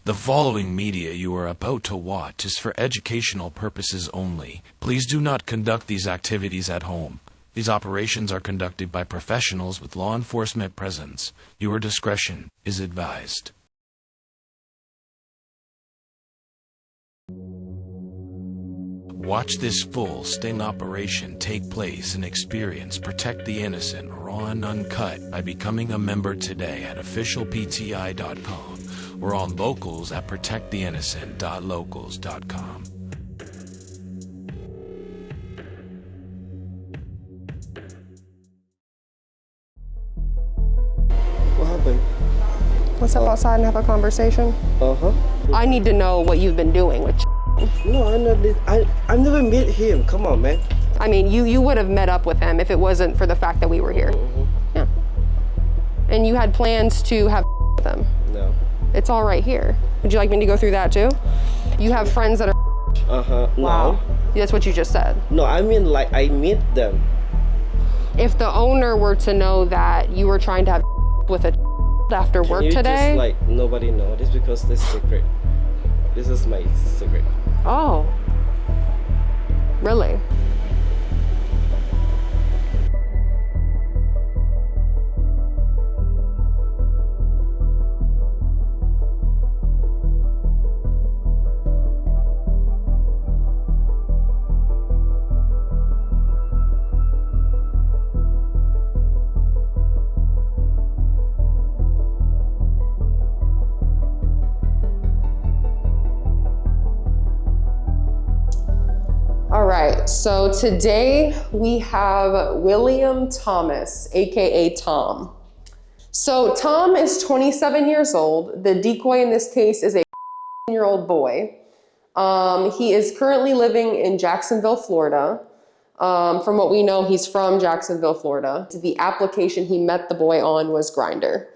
The following media you are about to watch is for educational purposes only. Please do not conduct these activities at home. These operations are conducted by professionals with law enforcement presence. Your discretion is advised. Watch this full sting operation take place and experience Protect the Innocent raw and uncut by becoming a member today at officialpti.com or on locals at protecttheinnocent.locals.com. What happened? Let's step outside and have a conversation. I need to know what you've been doing with No, I've never met him. Come on, man. I mean, you would have met up with him if it wasn't for the fact that we were here. Yeah. And you had plans to have with him. No. It's all right here. Would you like me to go through that too? You have friends that are Wow. No. That's what you just said. No, I mean like I meet them. If the owner were to know that you were trying to have with a after work Can you today. just like nobody know this because this secret. This is my secret. Oh. Really? All right, so today we have William Thomas, AKA Tom. So Tom is 27 years old. The decoy in this case is a year-old boy. He is currently living in Jacksonville, Florida. From what we know, he's from Jacksonville, Florida. The application he met the boy on was Grindr.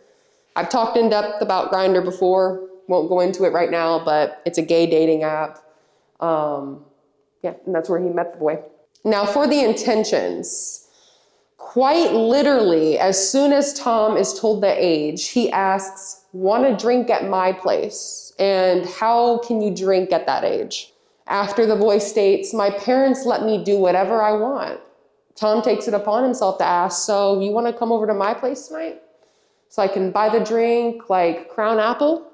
I've talked in depth about Grindr before, won't go into it right now, but it's a gay dating app. Yeah, and that's where he met the boy. Now for the intentions, quite literally, as soon as Tom is told the age, he asks, want to drink at my place? And how can you drink at that age? After the boy states, my parents let me do whatever I want. Tom takes it upon himself to ask, so you want to come over to my place tonight? So I can buy the drink like Crown Apple?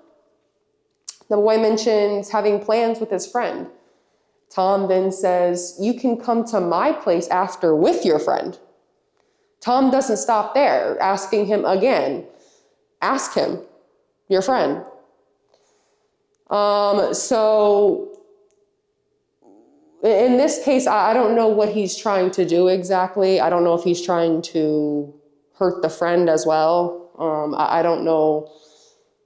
The boy mentions having plans with his friend. Tom then says, you can come to my place after with your friend. Tom doesn't stop there, asking him again, ask him, your friend. So in this case, I don't know what he's trying to do exactly. I don't know if he's trying to hurt the friend as well. I don't know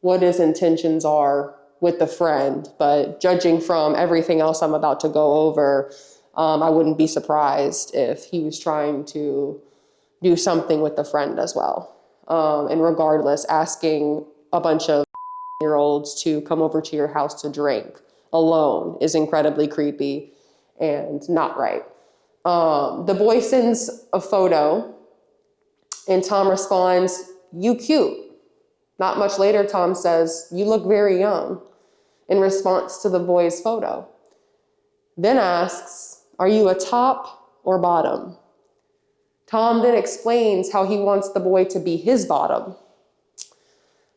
what his intentions are with the friend, but judging from everything else I'm about to go over, I wouldn't be surprised if he was trying to do something with the friend as well. And regardless, asking a bunch of year-olds to come over to your house to drink alone is incredibly creepy and not right. The boy sends a photo and Tom responds, you cute. Not much later, Tom says, you look very young, in response to the boy's photo. Then asks, are you a top or bottom? Tom then explains how he wants the boy to be his bottom.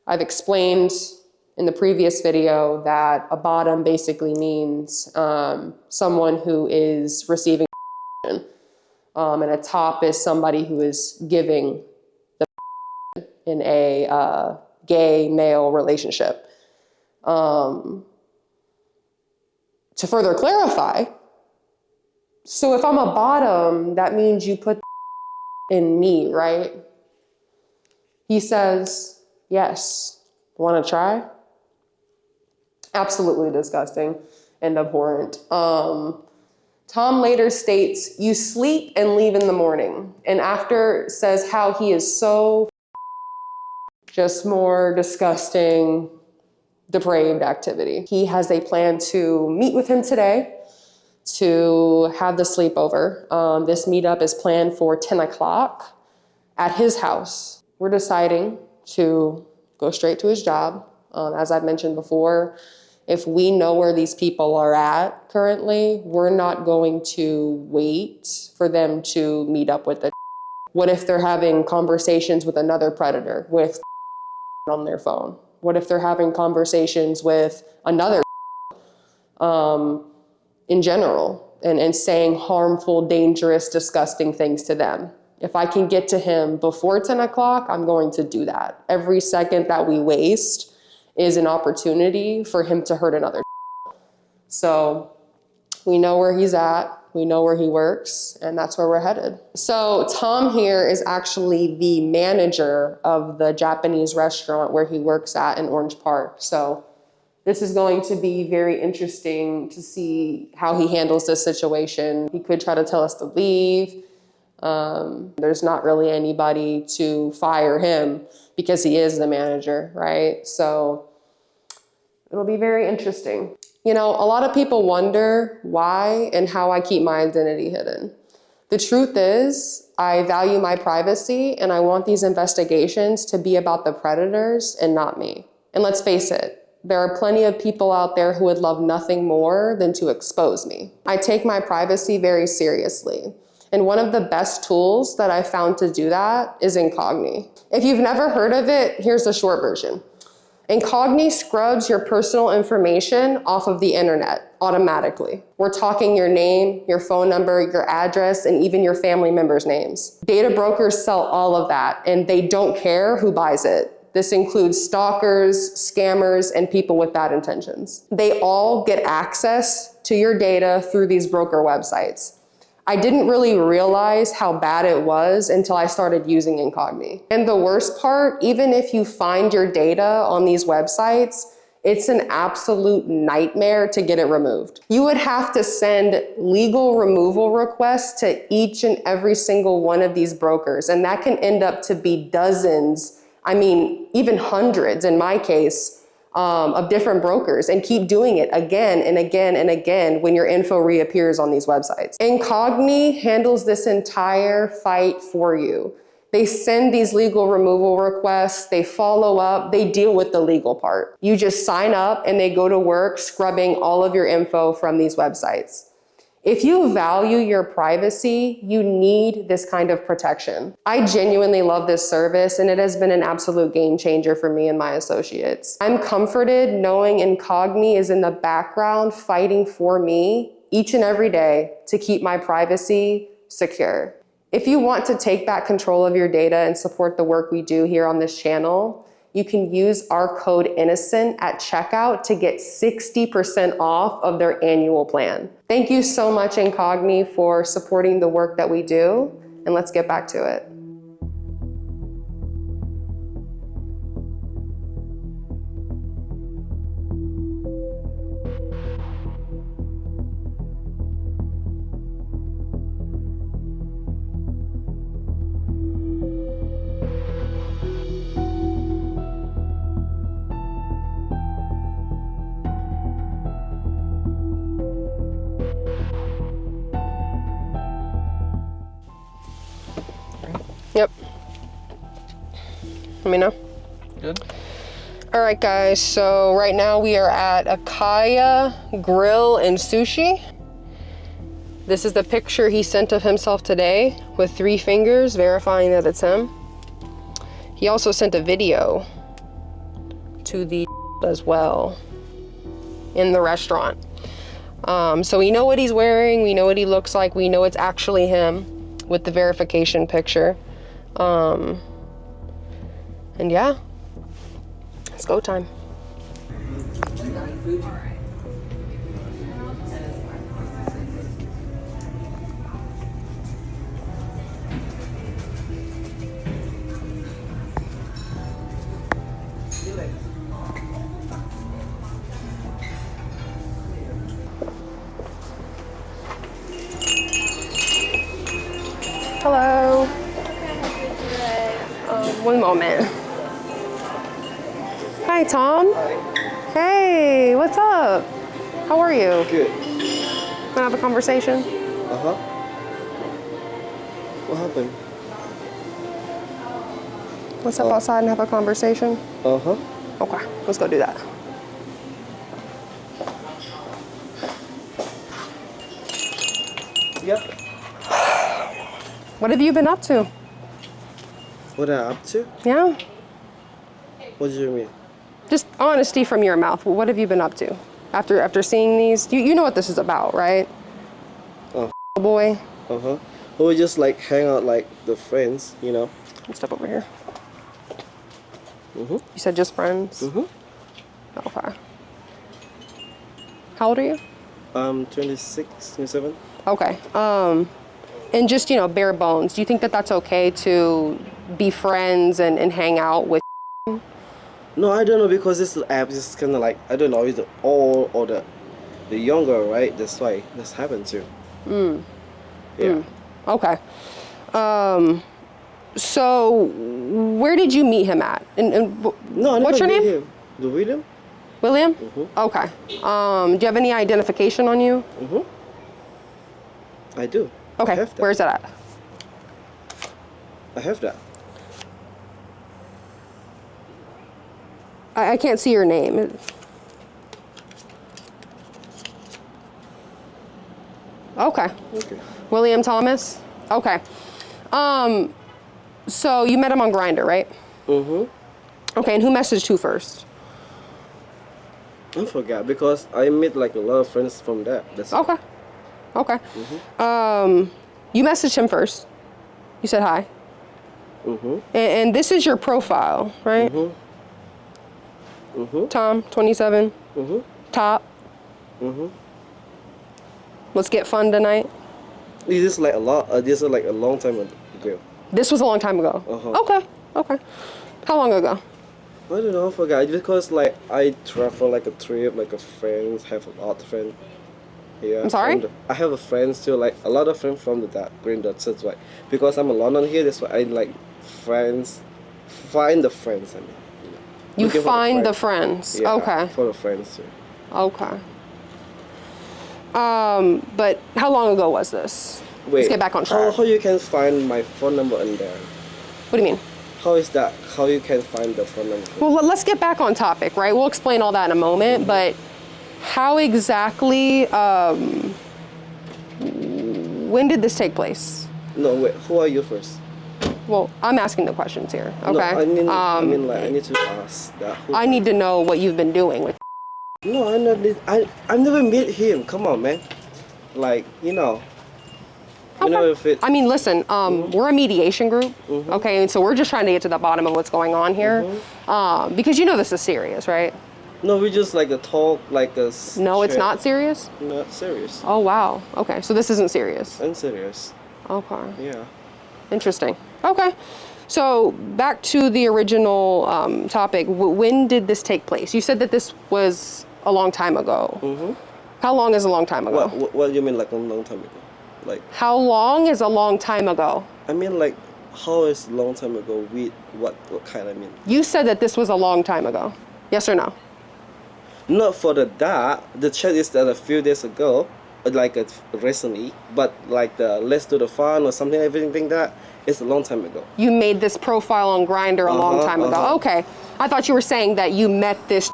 I've explained in the previous video that a bottom basically means someone who is receiving and a top is somebody who is giving the in a gay male relationship. To further clarify, so if I'm a bottom, that means you put in me, right? He says, yes. Want to try? Absolutely disgusting and abhorrent. Tom later states, you sleep and leave in the morning. And after says how he is so just more disgusting, depraved activity. He has a plan to meet with him today to have the sleepover. This meetup is planned for 10 o'clock at his house. We're deciding to go straight to his job. As I've mentioned before, if we know where these people are at currently, we're not going to wait for them to meet up with the. What if they're having conversations with another predator with on their phone? What if they're having conversations with another in general and saying harmful, dangerous, disgusting things to them? If I can get to him before 10 o'clock, I'm going to do that. Every second that we waste is an opportunity for him to hurt another. So we know where he's at, we know where he works, and that's where we're headed. So Tom here is actually the manager of the Japanese restaurant where he works at in Orange Park. So this is going to be very interesting to see how he handles this situation. He could try to tell us to leave. There's not really anybody to fire him because he is the manager, right? So it'll be very interesting. You know, a lot of people wonder why and how I keep my identity hidden. The truth is, I value my privacy and I want these investigations to be about the predators and not me. And let's face it, there are plenty of people out there who would love nothing more than to expose me. I take my privacy very seriously. And one of the best tools that I found to do that is Incogni. If you've never heard of it, here's the short version. Incogni scrubs your personal information off of the internet automatically. We're talking your name, your phone number, your address, and even your family members' names. Data brokers sell all of that, and they don't care who buys it. This includes stalkers, scammers, and people with bad intentions. They all get access to your data through these broker websites. I didn't really realize how bad it was until I started using Incogni. And the worst part, even if you find your data on these websites, it's an absolute nightmare to get it removed. You would have to send legal removal requests to each and every single one of these brokers, and that can end up to be dozens, I mean, even hundreds in my case, of different brokers, and keep doing it again and again and again when your info reappears on these websites. Incogni handles this entire fight for you. They send these legal removal requests, they follow up, they deal with the legal part. You just sign up and they go to work scrubbing all of your info from these websites. If you value your privacy, you need this kind of protection. I genuinely love this service, and it has been an absolute game changer for me and my associates. I'm comforted knowing Incogni is in the background fighting for me each and every day to keep my privacy secure. If you want to take back control of your data and support the work we do here on this channel, you can use our code INNOCENT at checkout to get 60% off of their annual plan. Thank you so much, Incogni, for supporting the work that we do, and let's get back to it. Yep. Let me know. Good. All right, guys. So right now we are at Akaya Grill and Sushi. This is the picture he sent of himself today with 3 fingers verifying that it's him. He also sent a video to the as well in the restaurant. So we know what he's wearing. We know what he looks like. We know it's actually him with the verification picture. And yeah, it's go time. Hello. One moment. Hi, Tom. Hi. Hey, what's up? How are you? Good. Wanna have a conversation? Uh-huh. What happened? Let's step outside and have a conversation. Uh-huh. Okay, let's go do that. Yep. What have you been up to? What am I up to? Yeah? What do you mean? Just honesty from your mouth. What have you been up to? After seeing these, you know what this is about, right? Oh. Boy. Uh-huh. Or we just like hang out like the friends, you know? Let's step over here. Mm-hmm. You said just friends? Mm-hmm. Okay. How old are you? 26, 27. Okay. And just, bare bones, do you think that that's okay to be friends and hang out with? No, I don't know, because this app is kind of like, I don't know, it's all or the younger, right? That's why this happened too. Yeah. Okay. So where did you meet him at? And No, I what's your never met name? him. The William? William? Mm-hmm. Okay. Do you have any identification on you? Mm-hmm. I do. Okay. I have that. Where's that at? I have that. I can't see your name. Okay. Okay. William Thomas? Okay. So you met him on Grindr, right? Mm-hmm. Okay, and who messaged who first? I forgot, because I met like a lot of friends from that. That's Okay. Okay. You messaged him first. You said hi. Mm-hmm. And this is your profile, right? Mm-hmm. Mm-hmm. Tom, 27. Mm-hmm. Top. Mm-hmm. Let's get fun tonight. This is like this is like a long time ago. This was a long time ago. Uh-huh. Okay. Okay. How long ago? I don't know, I forgot, because like I travel like a trip, like a friends, have a lot of friends. Yeah. I'm sorry? I have a friends too, like a lot of friends from the Green Dot. That's why, because I'm in London here. That's why I like friends, find the friends. I mean, You looking for find the friends. Yeah, Okay. for the friends too. Okay. But how long ago was this? Wait, Let's get back on track. How you can find my phone number in there? What do you mean? How is that? How you can find the phone number? Well, let's get back on topic, right? We'll explain all that in a moment, but how exactly, when did this take place? No, wait. Who are you first? Well, I'm asking the questions here, okay? No, I mean, like I need to ask that. I need to know what you've been doing with. No, I'm not. I never met him. Come on, man. Like, you know. You know, if it. I mean, listen, we're a mediation group, okay? And so we're just trying to get to the bottom of what's going on here. Because this is serious, right? No, we just like a talk, like a. No, it's not serious? Not serious. Oh, wow. Okay, so this isn't serious. Unserious. Okay. Yeah. Interesting. Okay. So back to the original topic. When did this take place? You said that this was a long time ago. How long is a long time ago? What do you mean, like a long time ago? Like. How long is a long time ago? I mean, like, how is a long time ago with what kind? I mean. You said that this was a long time ago. Yes or no? Not for that. The chat is that a few days ago, like recently, but like the let's do the fun or something, everything that is a long time ago. You made this profile on Grindr a long time ago. Okay. I thought you were saying that you met this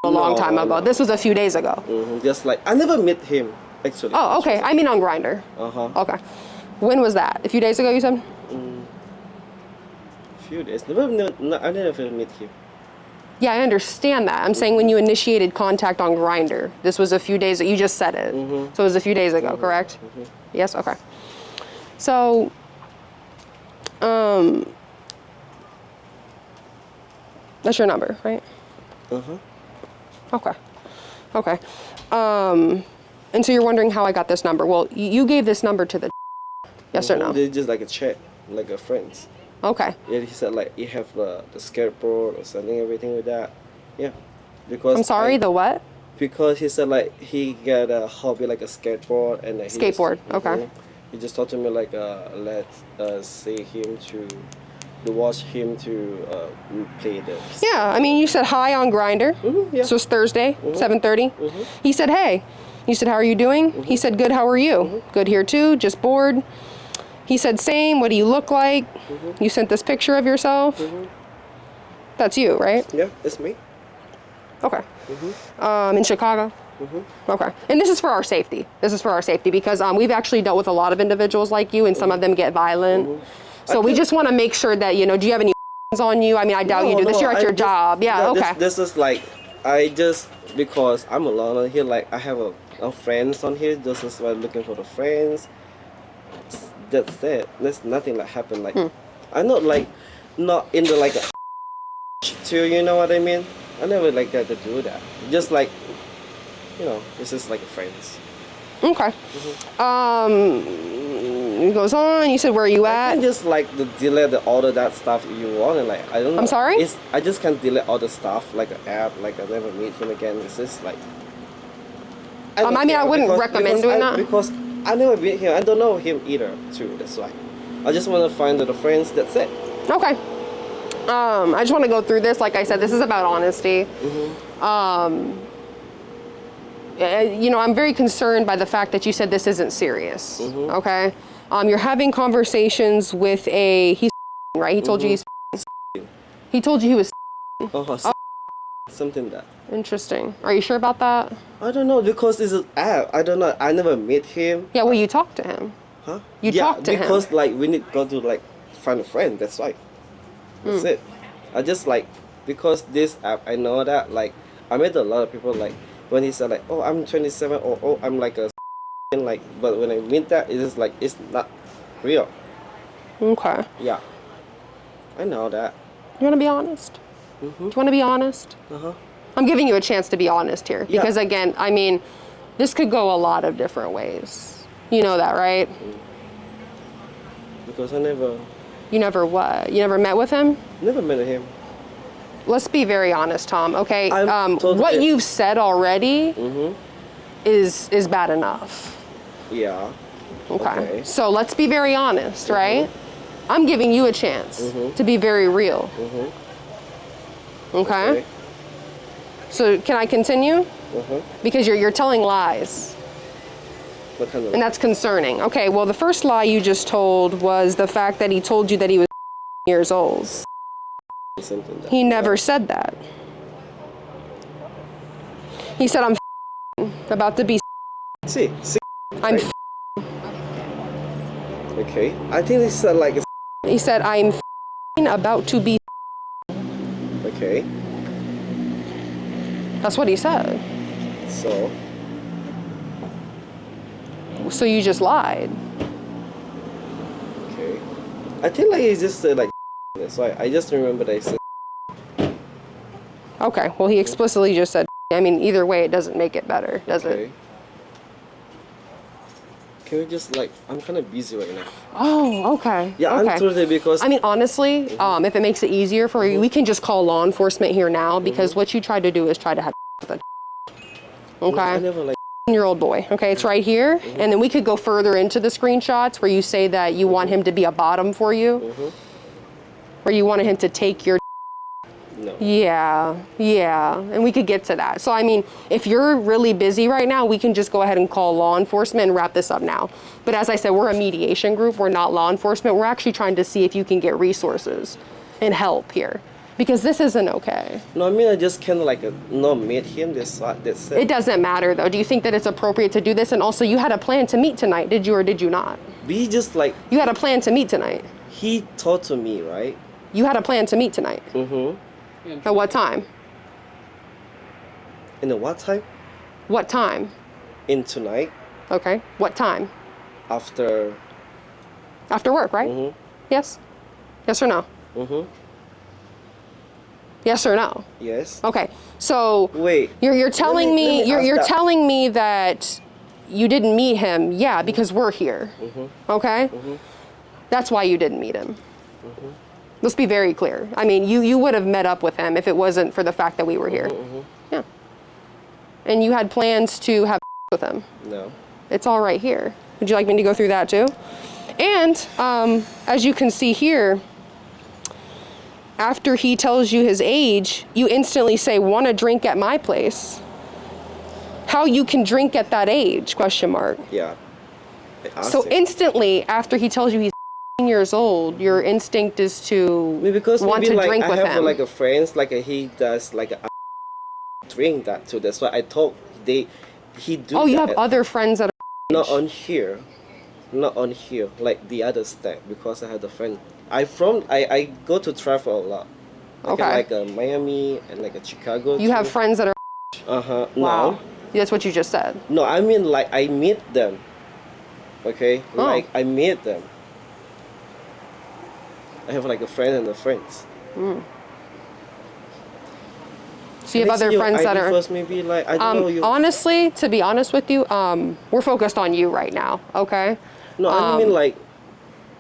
a long time ago. No. This was a few days ago. Just like I never met him actually. Oh, okay. I mean on Grindr. Okay. When was that? A few days ago, you said? Few days. I never met him. Yeah, I understand that. I'm saying when you initiated contact on Grindr, this was a few days. You just said it, so it was a few days ago, correct? Yes. Okay. So, that's your number, right? Okay. Okay. And so you're wondering how I got this number. Well, you gave this number to the. Yes or no? They just like a chat, like a friends. Okay. Yeah, he said like you have the skateboard or something, everything with that. Yeah, because. I'm sorry. The what? Because he said like he got a hobby like a skateboard and like, Skateboard. Okay. He just talked to me like let see him to watch him to play this. Yeah, I mean, you said hi on Grindr. Yeah. So it's Thursday, 7:30. He said, hey. You said, how are you doing? He said, good, how are you? Good here too, just bored. He said, same, what do you look like? You sent this picture of yourself. That's you, right? Yeah, it's me. Okay. In Chicago? Okay. And this is for our safety. This is for our safety because we've actually dealt with a lot of individuals like you, and some of them get violent. So we just want to make sure that, do you have any on you? I mean, I doubt you do. This, you're at your job. Yeah, okay. This is like, because I'm alone on here, like I have a friends on here, this is why I'm looking for the friends. That's it. There's nothing like happened. Like, I'm not like, not in the like a too, you know what I mean? I never like that to do that. Just like, this is like friends. Okay. It goes on. You said, where are you at? I can just like delete all of that stuff you want, and like I don't know. I'm sorry? I just can't delete all the stuff like an app. Like I never meet him again. It's just like. I mean, I wouldn't recommend doing that because I never meet him. I don't know him either too. That's why. I just want to find the friends. That's it. Okay. I just want to go through this. Like I said, this is about honesty. I'm very concerned by the fact that you said this isn't serious. Okay. You're having conversations with he's right? He told you he told you he was something that. Interesting. Are you sure about that? I don't know because it's an app. I don't know. I never met him. Yeah, well, you talked to him. Huh? You talked to him. Because like we need to go to like find a friend. That's why. That's it. I just like because this app. I know that like I met a lot of people like when he said like, oh, I'm 27 or oh, I'm like a like, but when I meet that, it is like it's not real. Okay. Yeah. I know that. You want to be honest? Do you want to be honest? I'm giving you a chance to be honest here because again, I mean, this could go a lot of different ways. You know that, right? Because I never. You never what? You never met with him? Never met him. Let's be very honest, Tom. Okay. What you've said already is bad enough. Yeah. Okay. So let's be very honest, right? I'm giving you a chance to be very real. Okay. So can I continue? Because you're telling lies. What kind of and that's concerning. Okay, well, the first lie you just told was the fact that he told you that he was years old. He never said that. He said, I'm about to be See. I'm Okay. I think he said like He said, I'm about to be Okay. That's what he said. So you just lied. Okay. I think like he just said like that's why I just remember that he said. Okay, well he explicitly just said I mean either way it doesn't make it better, does it? Can we just like I'm kind of busy right now. Oh, okay. Yeah, okay. I'm Thursday because I mean honestly, if it makes it easier for you, we can just call law enforcement here now because what you tried to do is try to have with a okay. I never like 10-year-old boy. Okay, it's right here, and then we could go further into the screenshots where you say that you want him to be a bottom for you, or you wanted him to take your. No. Yeah, and we could get to that. So I mean, if you're really busy right now, we can just go ahead and call law enforcement and wrap this up now. But as I said, we're a mediation group. We're not law enforcement. We're actually trying to see if you can get resources and help here. Because this isn't okay. No, I mean I just kind of like not meet him. That's it. It doesn't matter though. Do you think that it's appropriate to do this? And also, you had a plan to meet tonight. Did you or did you not? We just like. You had a plan to meet tonight. He talked to me, right? You had a plan to meet tonight. At what time? In the what time? What time? In tonight. Okay. What time? After. After work, right? Yes. Yes or no? Yes or no? Yes. Okay. So wait. You're telling me you're telling me that you didn't meet him. Yeah, because we're here. Okay? That's why you didn't meet him. Let's be very clear. I mean, you would have met up with him if it wasn't for the fact that we were here. Yeah. And you had plans to have with him. No. It's all right here. Would you like me to go through that too? And as you can see here, after he tells you his age, you instantly say, want to drink at my place. How you can drink at that age, question mark. Yeah. So instantly, after he tells you he's years old, your instinct is to because want maybe to like drink I with have him. like a friends, like he does like drink that too. That's why I thought he do. Oh, you that have other friends that are not on here, like the other state, because I had a friend. I go to travel a lot. Like Okay. Like Miami and like a Chicago. You have friends that are Uh-huh. wow. No. That's what you just said. No, I mean like I meet them. Okay? Oh. Like I meet them. I have like a friend and a friends. So you have other friends that are first maybe like I don't know you. honestly, to be honest with you, we're focused on you right now, okay? No, I mean like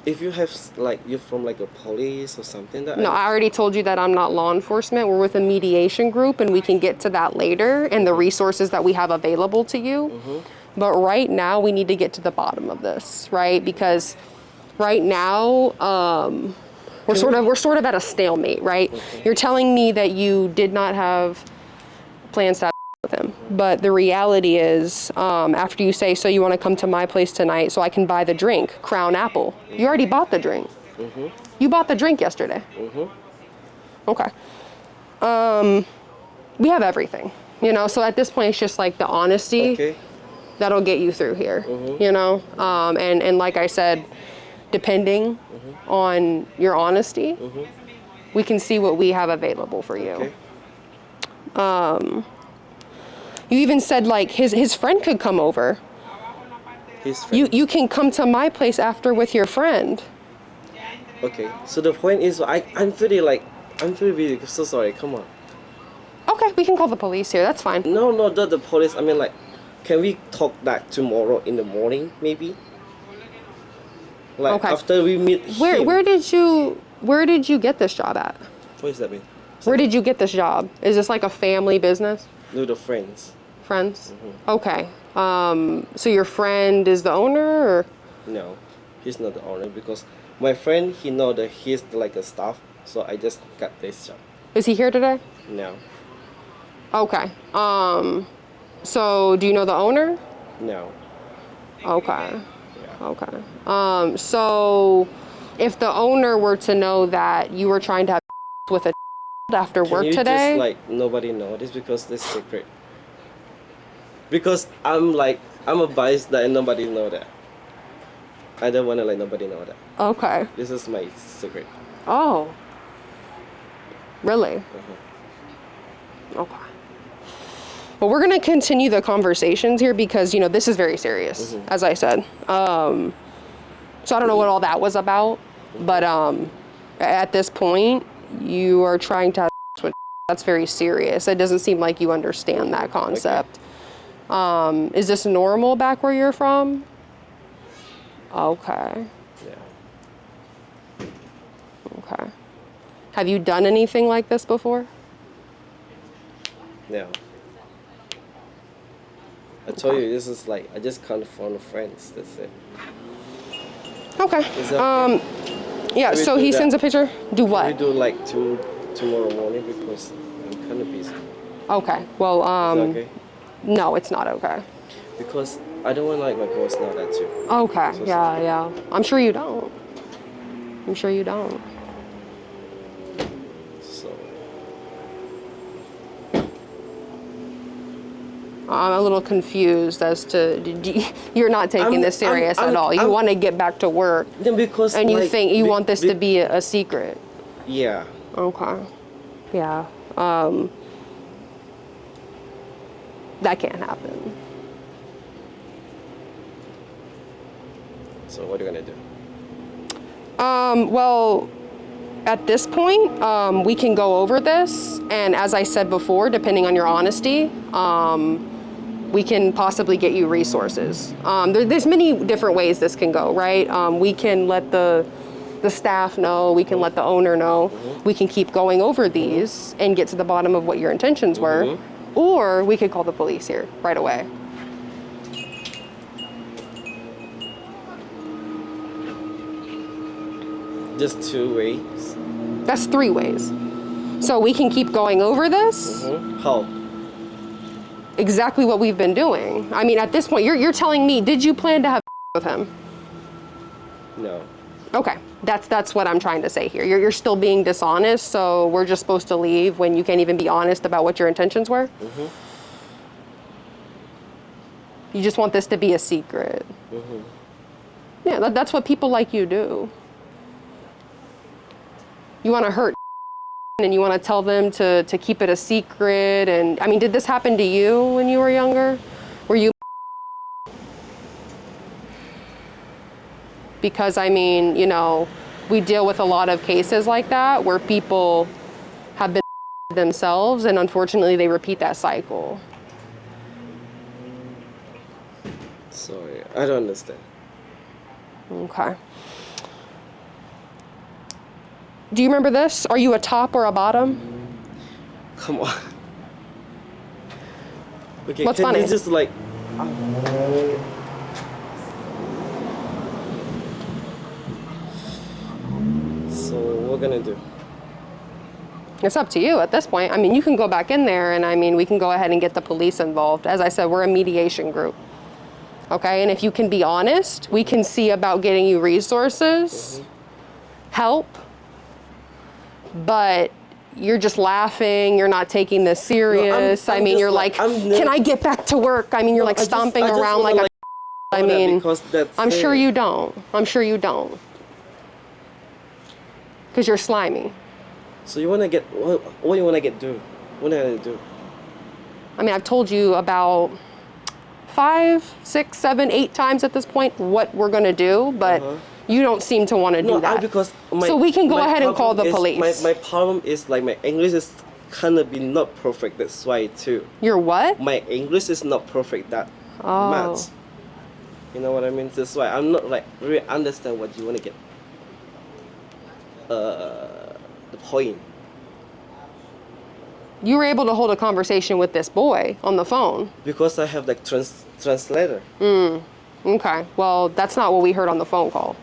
if you have like you're from like a police or something that No, I already told you that I'm not law enforcement. We're with a mediation group, and we can get to that later and the resources that we have available to you. But right now, we need to get to the bottom of this, right? Because right now, we're sort of at a stalemate, right? You're telling me that you did not have plans to have with him, but the reality is, after you say, so you want to come to my place tonight so I can buy the drink, Crown Apple. You already bought the drink. You bought the drink yesterday. Okay. We have everything, you know. So at this point, it's just like the honesty. Okay. That'll get you through here, you know? And like I said, depending on your honesty, we can see what we have available for you. Okay. You even said like his friend could come over. His friend. You can come to my place after with your friend. Okay. So the point is I'm pretty so sorry. Come on. Okay, we can call the police here. That's fine. No, not the police. I mean like can we talk that tomorrow in the morning maybe? Like Okay. after we meet him. Where did you get this job at? What does that mean? Where did you get this job? Is this like a family business? No, the friends. Friends? Okay. So your friend is the owner, or? No, he's not the owner because my friend he know that he's like a staff, so I just got this job. Is he here today? No, Okay. So do you know the owner? no, Okay. yeah. Okay. So if the owner were to know that you were trying to have with a after Can work you today, just like nobody know this because this secret? Because I'm a bias that nobody know that. I don't wanna let nobody know that. okay. This is my secret. Oh. Really? Okay. But we're gonna continue the conversations here because you know this is very serious, as I said. So I don't know what all that was about, but at this point, you are trying to have with that's very serious. It doesn't seem like you understand that concept. Is this normal back where you're from? Okay. Yeah. Okay. Have you done anything like this before? No. I told you this is like I just confront friends. That's it. Okay. Is that okay? Yeah. Can we So do he that? sends a picture. Do We what? do like tomorrow morning because I'm kind of busy. Okay. Well, Is that okay? no, it's not okay. Because I don't want like my boss know that too. Okay. So Yeah. Yeah. I'm sure you don't. I'm sure you don't. So I'm a little confused as to you're not taking this serious at all. You want to get back to work, then because and you like, think you want this to be a secret. Yeah. Okay. Yeah. That can't happen. So what are you gonna do? Well, at this point, we can go over this, and as I said before, depending on your honesty, we can possibly get you resources. There's many different ways this can go, right? We can let the staff know, we can let the owner know, we can keep going over these and get to the bottom of what your intentions were, or we could call the police here right away. Just 2 ways. That's 3 ways. So we can keep going over this. How? Exactly what we've been doing. I mean, at this point, you're telling me, did you plan to have with him? No. Okay, that's what I'm trying to say here. You're still being dishonest, so we're just supposed to leave when you can't even be honest about what your intentions were? Mm-hmm. You just want this to be a secret. Mm-hmm. Yeah, that's what people like you do. You want to hurt and you want to tell them to keep it a secret. And I mean, did this happen to you when you were younger? Were you? Because I mean, you know, we deal with a lot of cases like that where people have been themselves and unfortunately they repeat that cycle. Sorry, I don't understand. Okay. Do you remember this? Are you a top or a bottom? Come on. Okay, What's can funny? you just like... So, what gonna do? It's up to you at this point. I mean, you can go back in there and I mean, we can go ahead and get the police involved. As I said, we're a mediation group. Okay, and if you can be honest, we can see about getting you resources, help, but you're just laughing, you're not taking this serious. I'm I mean, just you're like, can I get back to work? I mean, you're like stomping around like a I mean, I'm sure you don't. I'm sure you don't. Because you're slimy. So you wanna get, what you wanna get do? What are you gonna do? I mean, I've told you about 5, 6, 7, 8 times at this point what we're gonna do, but you don't seem to want to do that. Because so we can go ahead and call the police. My problem is like my English is kind of be not perfect. That's why too. Your what? My English is not perfect that much. You know what I mean? That's why I'm not like really understand what you want to get. The point. You were able to hold a conversation with this boy on the phone. Because I have like translator. Okay. Well, that's not what we heard on the phone call.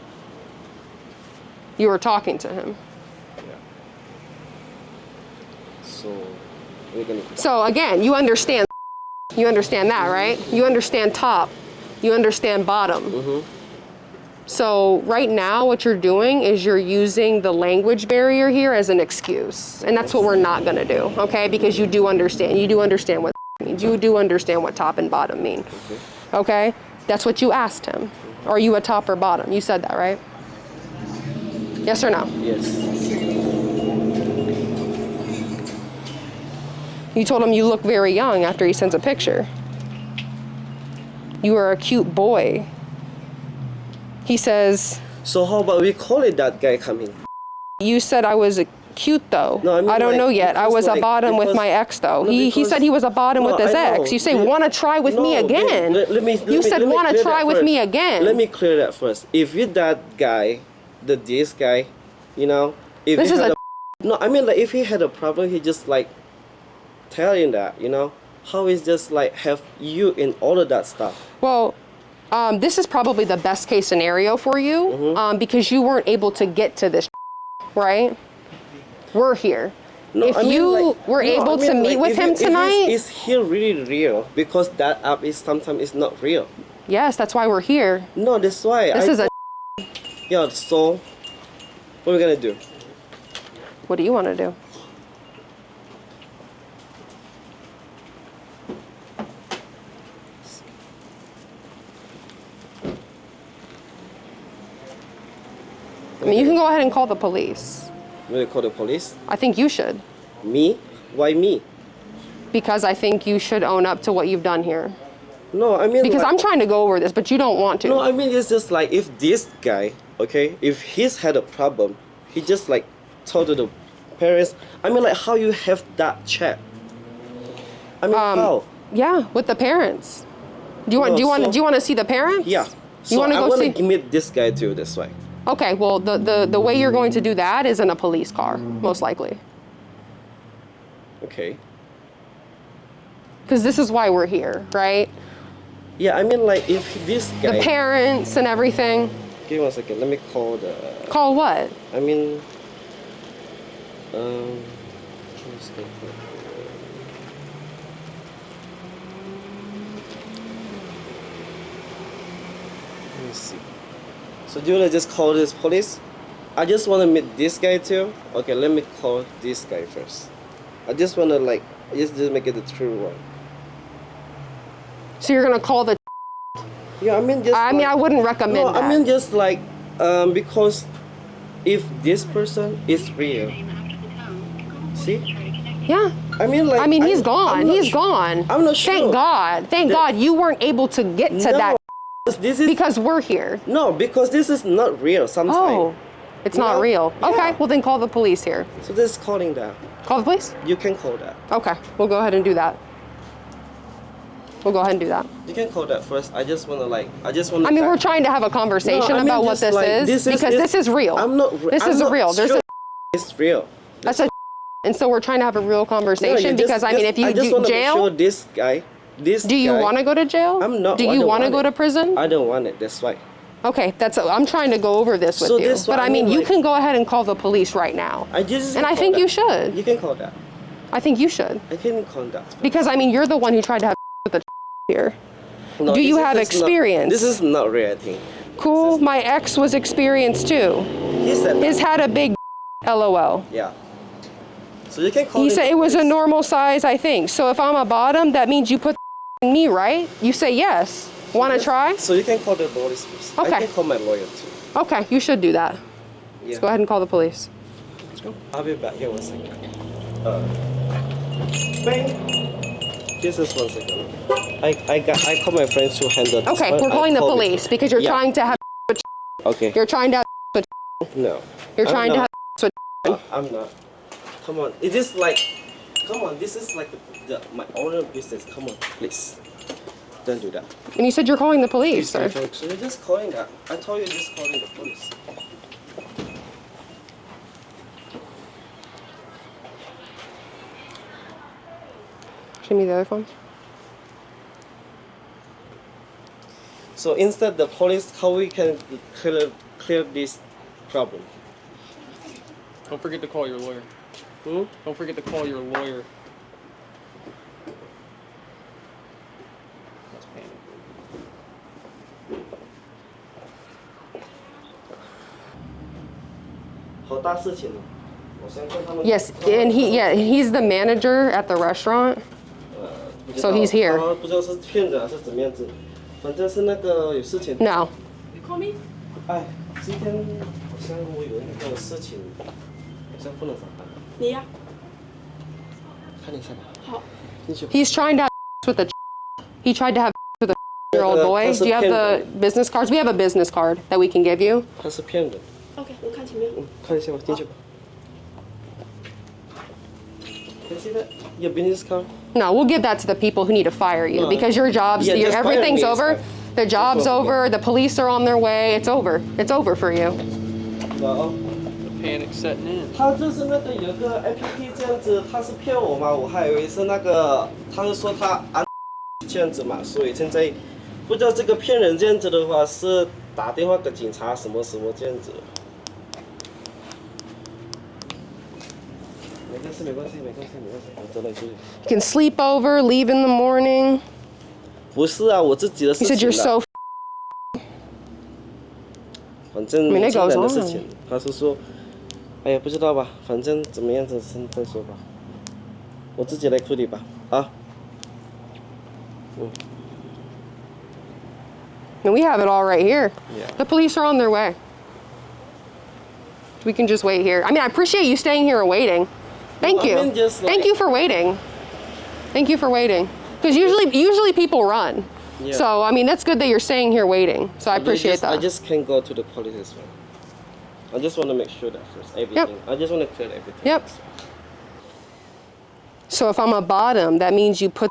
You were talking to him. Yeah. So we're gonna. So again, you understand. You understand that, right? You understand top. You understand bottom. So right now what you're doing is you're using the language barrier here as an excuse. And that's what we're not gonna do, okay? Because you do understand. You do understand what means. You do understand what top and bottom mean. Okay? That's what you asked him. Are you a top or bottom? You said that, right? Yes or no? Yes. You told him you look very young after he sends a picture. You are a cute boy. He says... So how about we call it that guy coming? You said I was cute though. No, I mean, don't like, know yet. I was like, a bottom with my ex though. No, he said he was a bottom with his I know. ex. You say, want to try with me again? You said, want to try with me again. Let me clear that first. If you're that guy, this guy, you know, if this is a... No, I mean like if he had a problem, he just like telling that, you know? How is just like have you in all of that stuff? Well, this is probably the best case scenario for you because you weren't able to get to this, right? We're here. No, if you were able to meet with him tonight... Is he really real? Because that app is sometimes is not real. Yes, that's why we're here. No, that's why. This is a... Yeah, so what are we gonna do? What do you want to do? I mean, you can go ahead and call the police. You want to call the police? I think you should. Me? Why me? Because I think you should own up to what you've done here. No, I mean... Because like, I'm trying to go over this, but you don't want to. No, I mean, it's just like if this guy, okay, if he's had a problem, he just like told to the parents. I mean, like how you have that chat? I mean, how? Yeah, with the parents. Do you want to see the parents? Yeah. So you want to go see? I want to meet this guy too. This way. Okay. Well, the way you're going to do that is in a police car, most likely. Okay. Because this is why we're here, right? Yeah, I mean, like if this guy. The parents and everything. Give me 1 second. Let me call the. Call what? I mean. Let me see. So do you wanna just call this police? I just wanna meet this guy too. Okay, let me call this guy first. I just wanna like just make it the true one. So you're gonna call the. Yeah, I mean just. I mean, I wouldn't recommend no, that. I mean just like because if this person is real, see. Yeah. I mean like. I mean, he's gone. He's gone. I'm not sure. Thank God. Thank God you weren't able to get to that This is because we're here. no, because this is not real. Sometimes. Oh, it's not No, real. yeah. Okay, well then call the police here. So this is calling that. Call the police? You can call that. Okay, we'll go ahead and do that. We'll go ahead and do that. You can call that first. I just wanna like. I just wanna. I mean, we're trying to have a conversation No, I mean, about what just this like, is because this is real. I'm not. This I'm is not real. There's sure a it's real. that's a and so we're trying to have a real conversation because I mean, if you I just do wanna jail, make sure this guy. do you want to go to jail? I'm not. Do I you don't want to want go it. to prison? I don't want it. That's why. Okay, I'm trying to go over this with So you. this But one, I mean, you like- can go ahead and call the police right now. I just. And I call think that. you should. You can call that. I think you should. I can call that. Because I mean, you're the one who tried to have with the here. No, Do you this have is not- experience? This is not real thing. Cool. My ex was experienced too. He said. His had a big LOL. Yeah. So you can call. He the said it was a police. normal size, I think. So if I'm a bottom, that means you put in me, right? You say yes. Want to try? So you can call the police first. Okay. I can call my lawyer too. Okay, you should do that. Yeah. Let's go ahead and call the police. I'll be back here 1 second. Bang. Just 1 second. I call my friends to handle this. Okay, one. we're I calling the call police because you're Yeah. trying to have. Okay. You're trying to have. No. You're I'm trying to not. have. I'm not. Come on. It is like. Come on. This is like my own business. Come on, please. Don't do that. And you said you're calling the police, sir. So you're just calling that. I told you just calling the police. Show me the other phone. So instead the police, how we can clear this problem? Don't forget to call your lawyer. Hmm? Don't forget to call your lawyer. That's panic. 好大事情哦！我先跟他们。 Yes, and he's the manager at the restaurant. 不知道 So he's here. 他不知道是骗人还是怎么样子，反正是那个有事情。 No. 哎，今天好像我有那个事情，好像不能上班。你呀、看一下吧。好。进去吧。 He's trying to have with the. He tried to have with a year-old boy. Do you have the business cards? We have a business card that we can give you. 他是骗人。 OK，我看前面。看一下吧，进去吧。Can you see that? Your business card? No, we'll give that to the people who need to fire you No. because your job's Yeah, just fire everything's me, it's over. fine. The job's No problem. over. The police are on their way. It's over. It's over for you. 哦。 Panic setting in. 他就是那个有个 APP 这样子，他是骗我嘛，我还以为是那个，他是说他安这样子嘛，所以现在不知道这个骗人这样子的话是打电话给警察什么什么这样子。没关系，没关系，没关系，没关系，我真的是。 You can sleep over, leave in the morning. 不是啊，我自己的事 You 情 said you're 啦 so. 反正 I mean, it 是 goes 人的 on. 事情，他是说，哎呀，不知道吧，反正怎么样子先再说吧，我自己来处理吧，啊。 And we have it all right here. Yeah. The police are on their way. We can just wait here. I mean, I appreciate you staying here and waiting. Thank No, I you. mean, just Thank like- you for waiting. Thank you for waiting. Because usually people run. Yeah. So I mean, that's good that you're staying here waiting. So I appreciate that. I just can't go to the police as well. I just want to make sure that first, everything. I just want to clear everything. Yep. So if I'm a bottom, that means you put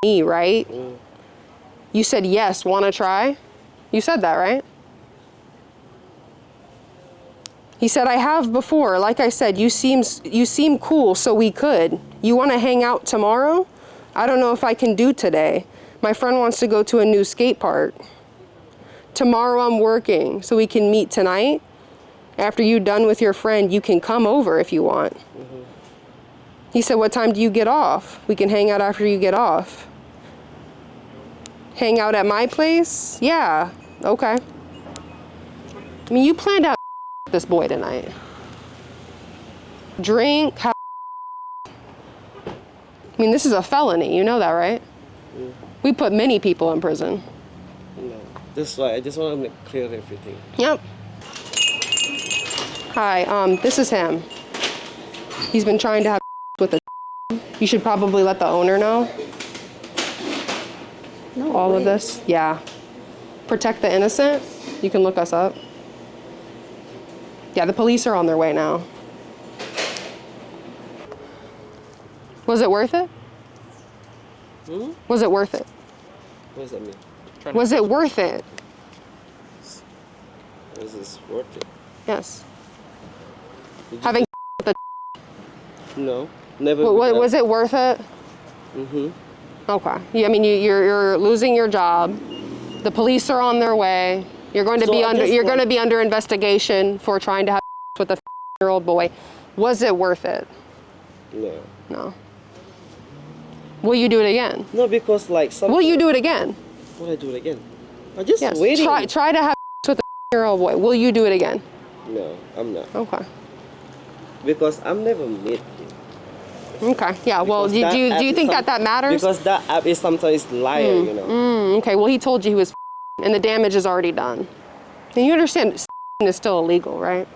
me, right? You said yes, want to try? You said that, right? He said, I have before. Like I said, you seem cool, so we could. You want to hang out tomorrow? I don't know if I can do today. My friend wants to go to a new skate park. Tomorrow I'm working, so we can meet tonight. After you're done with your friend, you can come over if you want. He said, what time do you get off? We can hang out after you get off. Hang out at my place? Yeah, okay. I mean, you planned to have with this boy tonight. Drink, have. I mean, this is a felony. You know that, right? Yeah. We put many people in prison. No. That's why I just want to make clear everything. Yep. Hi, this is him. He's been trying to have with a. You should probably let the owner know. No. All of this. Yeah. Protect the innocent. You can look us up. Yeah, the police are on their way now. Was it worth it? Hmm? Was it worth it? What does that mean? Was it worth it? Is this worth it? Yes. Did you Having with the. No. Never. Was it worth it? Mm-hmm. Okay. Yeah, I mean, you're losing your job. The police are on their way. You're going to So be I under. just You're want- going to be under investigation for trying to have with a 15-year-old boy. Was it worth it? No. No. Will you do it again? No, because like some. Will you do it again? Will I do it again? I'm just Yes. waiting. Try to have with a 15-year-old boy. Will you do it again? No, I'm not. Okay. Because I'm never met him. Okay. Yeah. Well, Because do that you app is think some- that matters? Because that app is sometimes liar, you know. Okay. Well, he told you he was, and the damage is already done. And you understand, is still illegal, right?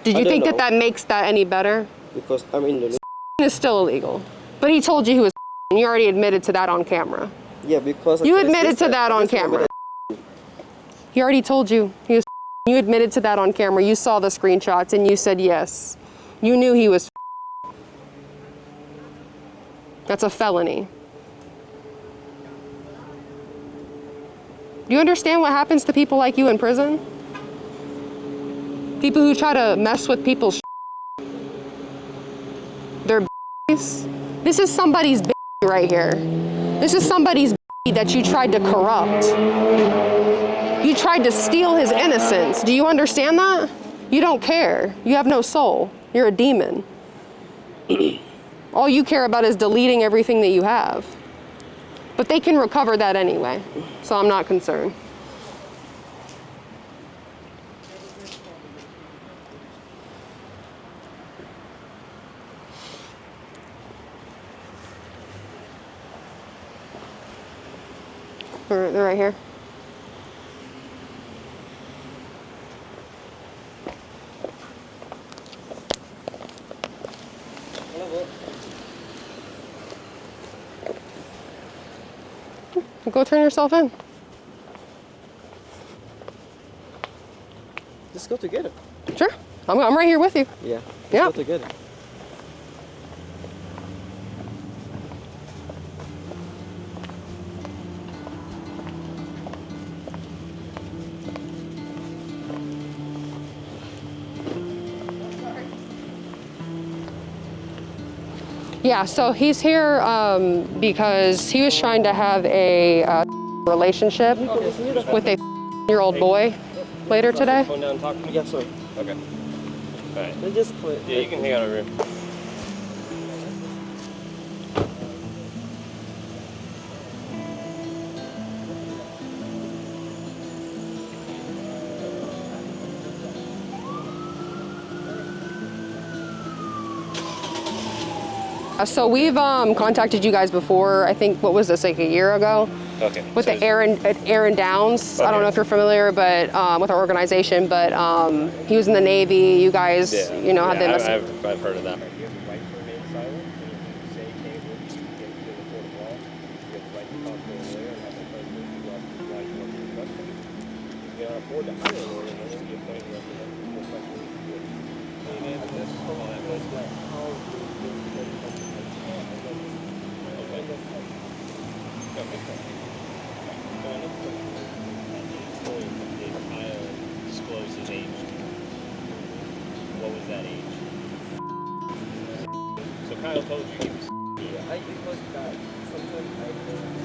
Did I you don't think know. that makes that any better? Because I'm Indonesian. Is still illegal, but he told you he was. And you already admitted to that on camera. Yeah, because You I admitted to that on just remember camera. He already told you he was. You admitted to that on camera. You saw the screenshots and you said yes. You knew he was. That's a felony. Do you understand what happens to people like you in prison? People who try to mess with people's. They're. This is somebody's right here. This is somebody's that you tried to corrupt. You tried to steal his innocence. Do you understand that? You don't care. You have no soul. You're a demon. All you care about is deleting everything that you have. But they can recover that anyway, so I'm not concerned. They're right here. Go turn yourself in. Let's go together. Sure. I'm right here with you. Yeah. Yeah. Let's go together. Yeah, so he's here because he was trying to have a relationship with a 15-year-old boy later today. Phone down and talk to me? Yeah, sorry. Okay. All right. Let's just play. Yeah, you can hang out over here. So we've contacted you guys before. I think, what was this, like a year ago? Okay. With the Aaron Downs. I don't know if you're familiar, but with our organization. But he was in the Navy. You guys, you know, had them. I've heard of that. You have the right to remain silent. You say, hey, what you get to the court of law. You have the right to talk to a lawyer and have the right to why you want to be custody. You cannot afford to hire a lawyer and then you appoint a representative. Hey, man, this is all that goes back. Disclosed his age. What was that age? So Kyle told you he was. Yeah, because that sometimes I